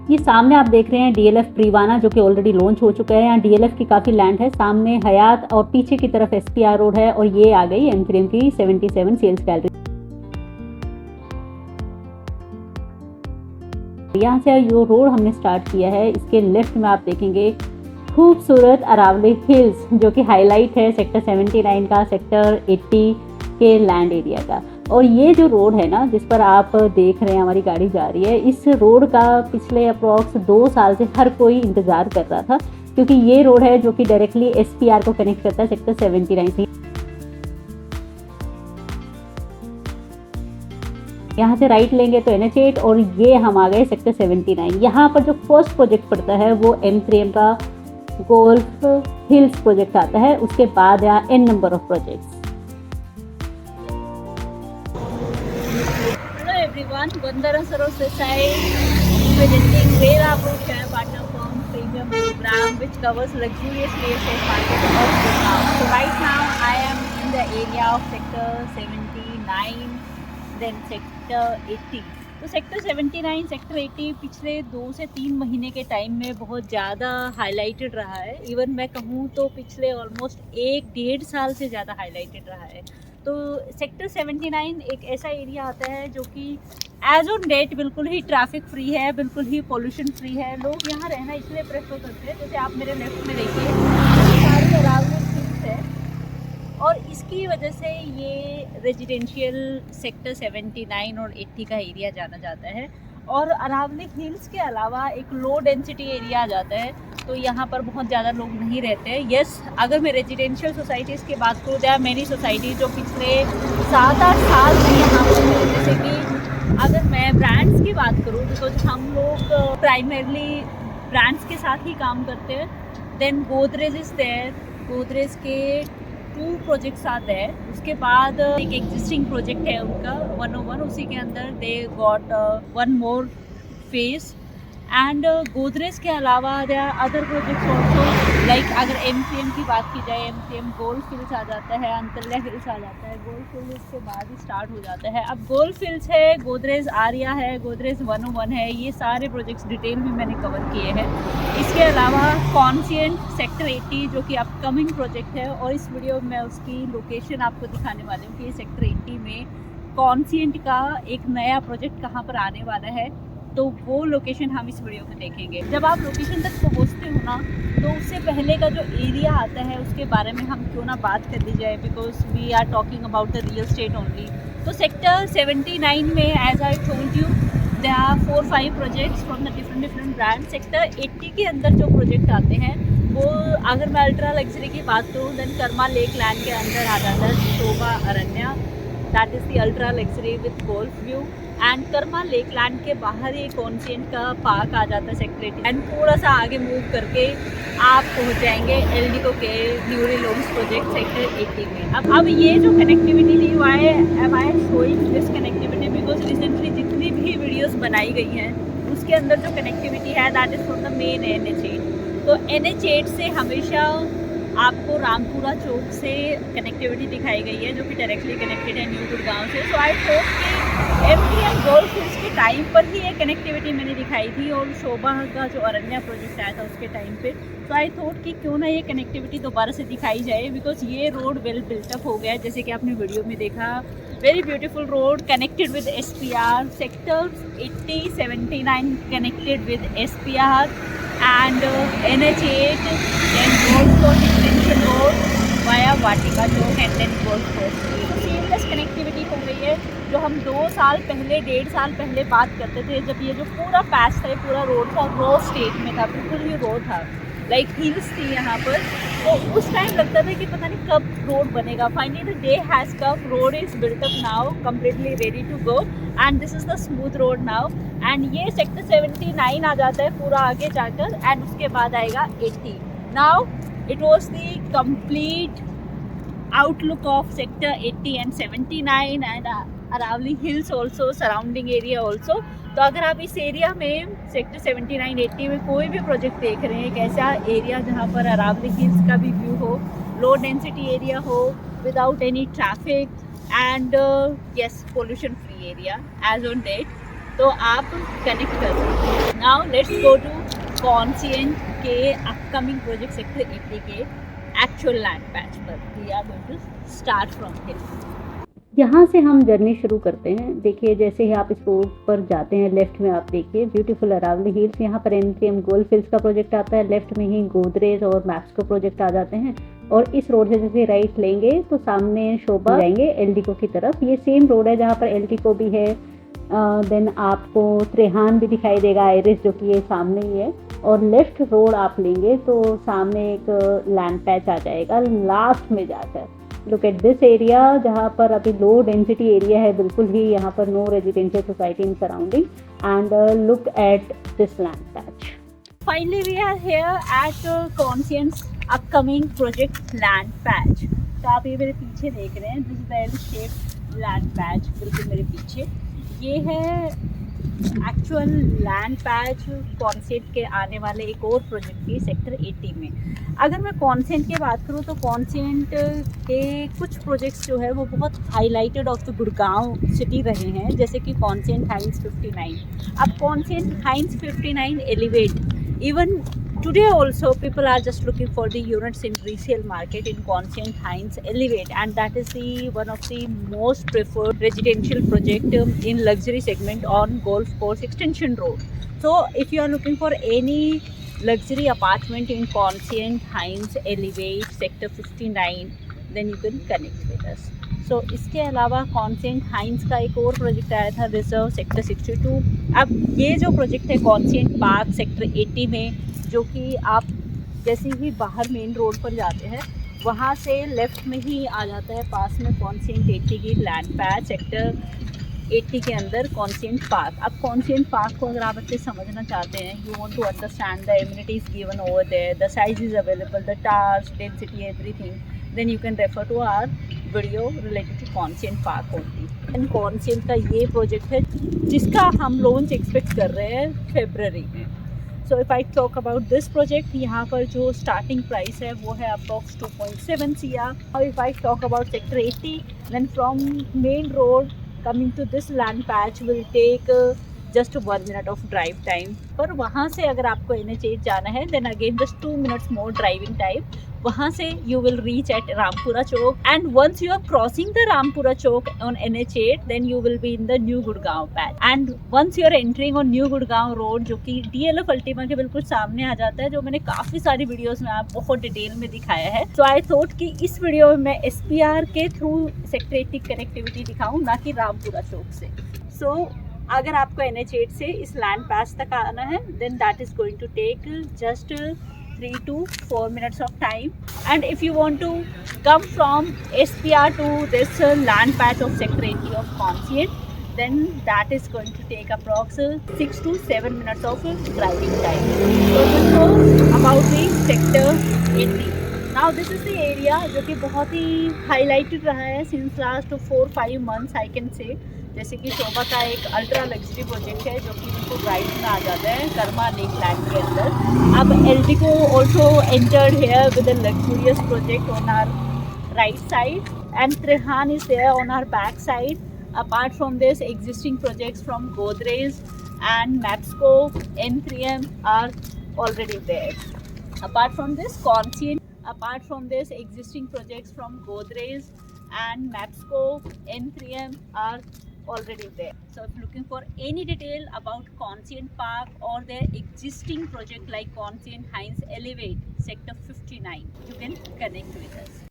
ये सामने आप देख रहे हैं DLF प्रीवाना जो कि ऑलरेडी लॉन्च हो चुका है। यहाँ DLF की काफ़ी लैंड है, सामने हयात और पीछे की तरफ SPR रोड है और ये आ गई M3M की 77 सेल्स गैलरी। यहाँ से जो रोड हमने स्टार्ट किया है इसके लेफ्ट में आप देखेंगे खूबसूरत अरावली हिल्स जो कि हाईलाइट है सेक्टर 79 का, सेक्टर 80 के लैंड एरिया का। और ये जो रोड है ना जिस पर आप देख रहे हैं हमारी गाड़ी जा रही है, इस रोड का पिछले अप्रॉक्स 2 साल से हर कोई इंतज़ार कर रहा था क्योंकि ये रोड है जो कि डायरेक्टली SPR को कनेक्ट करता है सेक्टर 79 से। यहाँ से राइट लेंगे तो NH8 और ये हम आ गए सेक्टर 79। यहाँ पर जो फर्स्ट प्रोजेक्ट पड़ता है वो M3M का गोल्फ हिल्स प्रोजेक्ट आता है, उसके बाद यहाँ N number of projects. Everyone, Vandana Sarovar Desai presenting Rera Group Share Partner Firm Premium Program which covers luxurious real estate market of Gurgaon. So right now I am in the area of sector 79, then sector 80. तो sector 79, sector 80 पिछले 2 से 3 महीने के time में बहुत ज़्यादा highlighted रहा है। इवन मैं कहूँ तो पिछले ऑलमोस्ट 1-1.5 साल से ज़्यादा हाईलाइटेड रहा है। तो सेक्टर 79 एक ऐसा एरिया आता है जो कि एज ऑन डेट बिल्कुल ही ट्रैफिक फ्री है, बिल्कुल ही पोल्यूशन फ्री है। लोग यहाँ रहना इसलिए प्रेफर करते हैं, जैसे आप मेरे लेफ्ट में देखिए सारी अरावली हिल्स है और इसकी वजह से ये रेजिडेंशियल सेक्टर 79 और 80 का एरिया जाना जाता है। और अरावली हिल्स के अलावा एक लो डेंसिटी एरिया आ जाता है, तो यहाँ पर बहुत ज़्यादा लोग नहीं रहते हैं। यस, अगर मैं रेजिडेंशियल सोसाइटीज़ की बात करूँ, देयर आर मेनी सोसाइटीज़ जो पिछले 7-8 साल से यहाँ पर हैं। जैसे कि अगर मैं ब्रांड्स की बात करूँ, बिकॉज हम लोग प्राइमरली ब्रांड्स के साथ ही काम करते हैं। Then Godrej is there, Godrej के 2 प्रोजेक्ट्स आते हैं। उसके बाद एक एग्जिस्टिंग प्रोजेक्ट है उनका 101, उसी के अंदर they got 1 more phase. And Godrej के अलावा there are other projects also, like अगर M3M की बात की जाए, M3M गोल्फ हिल्स आ जाता है, अंतल्या हिल्स आ जाता है। गोल्फ हिल्स के बाद ही स्टार्ट हो जाता है। अब गोल्फ हिल्स है, गोदरेज आर्या है, गोदरेज 101 है, ये सारे प्रोजेक्ट्स डिटेल में मैंने कवर किए हैं। इसके अलावा कॉन्सिएंट सेक्टर 80 जो कि अपकमिंग प्रोजेक्ट है, और इस वीडियो में मैं उसकी लोकेशन आपको दिखाने वाली हूँ कि ये सेक्टर 80 में कॉन्सिएंट का एक नया प्रोजेक्ट कहाँ पर आने वाला है। तो वो लोकेशन हम इस वीडियो में देखेंगे। जब आप लोकेशन तक पहुंचते हो ना, तो उससे पहले का जो एरिया आता है उसके बारे में हम क्यों ना बात कर ली जाए, because we are talking about the real estate only. तो सेक्टर 79 में as I told you there are 4-5 projects from the different brand. Sector 80 के अंदर जो प्रोजेक्ट आते हैं वो, अगर मैं अल्ट्रा लग्जरी की बात करूँ, देन कर्मा लेक लैंड के अंदर आ जाता है Sobha Aranya, that is the ultra luxury with golf view. And Karma Lake Land के बाहर ही कॉन्सिएंट का पार्क आ जाता है सेक्टर 80। एंड थोड़ा सा आगे मूव करके आप पहुंच जाएंगे एल्डिको के न्यूरी लोन्स प्रोजेक्ट सेक्टर 80 में। अब ये जो कनेक्टिविटी थी, why am I showing this connectivity, because recently जितनी भी वीडियोस बनाई गई हैं उसके अंदर जो कनेक्टिविटी है that is from the main NH8। तो NH8 से हमेशा आपको रामपुरा चौक से कनेक्टिविटी दिखाई गई है जो कि डायरेक्टली कनेक्टेड है न्यू गुड़गांव से। सो आई होप कि M3M गोल्फ हिल्स के टाइम पर ही ये कनेक्टिविटी मैंने दिखाई थी, और शोभा का जो अरण्या प्रोजेक्ट आया था उसके टाइम पे। तो आई थॉट कि क्यों ना ये कनेक्टिविटी दोबारा से दिखाई जाए, बिकॉज ये रोड वेल बिल्टअप हो गया है, जैसे कि आपने वीडियो में देखा। Very beautiful road connected with SPR, sector 80, 79 connected with SPR and NH8, then Golf Course Extension Road via Vatika Chowk and then golf course. तो सीमलेस कनेक्टिविटी हो गई है, जो हम 2 साल पहले 1.5 साल पहले बात करते थे, जब ये जो पूरा पैच था, पूरा रोड था, रो स्टेट में था, बिल्कुल ही रो था, लाइक हिल्स थी यहाँ पर। तो उस टाइम लगता था कि पता नहीं कब रोड बनेगा। Finally the day has come, road is built up now, completely ready to go, and this is the smooth road now. And ये सेक्टर 79 आ जाता है पूरा आगे जाकर, एंड उसके बाद आएगा 80। Now it was the complete outlook of sector 80 and 79 and Aravalli hills also, surrounding area also. तो अगर आप इस एरिया में सेक्टर 79, 80 में कोई भी प्रोजेक्ट देख रहे हैं, एक ऐसा एरिया जहाँ पर अरावली हिल्स का भी व्यू हो, लो डेंसिटी एरिया हो, without any traffic, and yes, pollution free area as on date, तो आप कनेक्ट कर सकते हैं। Now let's go to Conscient के अपकमिंग प्रोजेक्ट सेक्टर 80 के एक्चुअल लैंड पैच पर। We are going to start from here. यहाँ से हम जर्नी शुरू करते हैं। देखिए जैसे ही आप इस रोड पर जाते हैं, लेफ्ट में आप देखिए ब्यूटीफुल अरावली हिल्स, यहाँ पर एनक्रेम गोल्फ हिल्स का प्रोजेक्ट आता है, लेफ्ट में ही गोदरेज और मैप्सको प्रोजेक्ट आ जाते हैं। और इस रोड से जैसे राइट लेंगे तो सामने शोभा जाएंगे एल्डिको की तरफ। ये सेम रोड है जहाँ पर एल्डिको भी है। देन आपको त्रेहान भी दिखाई देगा, आयरिस, जो कि ये सामने ही है। और लेफ्ट रोड आप लेंगे तो सामने एक लैंड पैच आ जाएगा लास्ट में जाकर। लुक एट दिस एरिया, जहाँ पर अभी लो डेंसिटी एरिया है बिल्कुल ही, यहाँ पर no residential society in surrounding. And look at this land patch. Finally, we are here at Conscient's upcoming project land patch. तो आप ये मेरे पीछे देख रहे हैं, this well shaped land patch बिल्कुल मेरे पीछे। ये है एक्चुअल लैंड पैच कॉन्सेंट के आने वाले एक और प्रोजेक्ट की सेक्टर 80 में। अगर मैं कॉन्सेंट की बात करूँ तो कॉन्सेंट के कुछ प्रोजेक्ट्स जो है वो बहुत highlighted of the Gurgaon city रहे हैं, जैसे कि कॉन्सेंट हाइंस 59। अब Conscient Hines 59 elevate, even today also people are just looking for the units in resale market in Conscient Hines Elevate, and that is the one of the most preferred residential project in luxury segment on Golf Course Extension Road. So if you are looking for any luxury apartment in Conscient Hines Elevate sector 59, then you can connect with us. So इसके अलावा consent हाइंस का एक और project आया था reserve sector 62। अब ये जो प्रोजेक्ट है कॉन्सेंट पार्क सेक्टर 80 में, जो कि आप जैसे ही बाहर मेन रोड पर जाते हैं वहाँ से लेफ्ट में ही आ जाता है, पास में कॉन्सेंट 80 की लैंड पैच सेक्टर 80 के अंदर कॉन्सेंट पार्क। अब कॉन्सेंट पार्क को अगर आप अच्छे समझना चाहते हैं, you want to understand the amenities given over there, the size is available, the towers, density, everything, then you can refer to our video related to Conscient park only. And Conscient का ये project है जिसका हम launch expect कर रहे हैं फरवरी में। So if I talk about this project, यहाँ पर जो स्टार्टिंग प्राइस है वो है अप्रॉक्स 2.7 CR। और if I talk about sector 80, then from main road coming to this land patch will take just 1 minute of drive time। पर वहाँ से अगर आपको NH8 जाना है, then again just 2 minutes more driving time। वहाँ से you will reach at Rampura Chowk, and once you are crossing the Rampura Chowk on NH8, then you will be in the New Gurgaon patch, and once you are entering on New Gurgaon road, जो कि DLF Ultima के बिल्कुल सामने आ जाता है, जो मैंने काफ़ी सारी वीडियोस में आप बहुत डिटेल में दिखाया है। So I thought कि इस वीडियो में मैं SPR के थ्रू सेक्टर 80 कनेक्टिविटी दिखाऊँ, ना कि रामपुरा चौक से। So अगर आपको NH8 से इस लैंड पैच तक आना है, then that is going to take just 3 to 4 minutes of time। and if you want to come from SPR to this land patch of sector 80 of Conscient, then that is going to take approx 6 to 7 minutes of driving time। so this was about the sector 80। now this is the area जो कि बहुत ही highlighted रहा है since last 4-5 months I can say। जैसे कि शोभा का एक ultra luxury project है जो कि बिल्कुल राइट में आ जाता है कर्मा लेक लैंड के अंदर। अब Eldeco also entered here with a luxurious project on our right side, and Trehan is there on our back side. Apart from this existing projects from Godrej and Mapsko, N3M are already there. Apart from this Conscient, apart from this existing projects from Godrej and Mapsco, N3M are already there। so if looking for any detail about Conscient Park or their existing project like Conscient Hines Elevate sector 59, you can connect with us।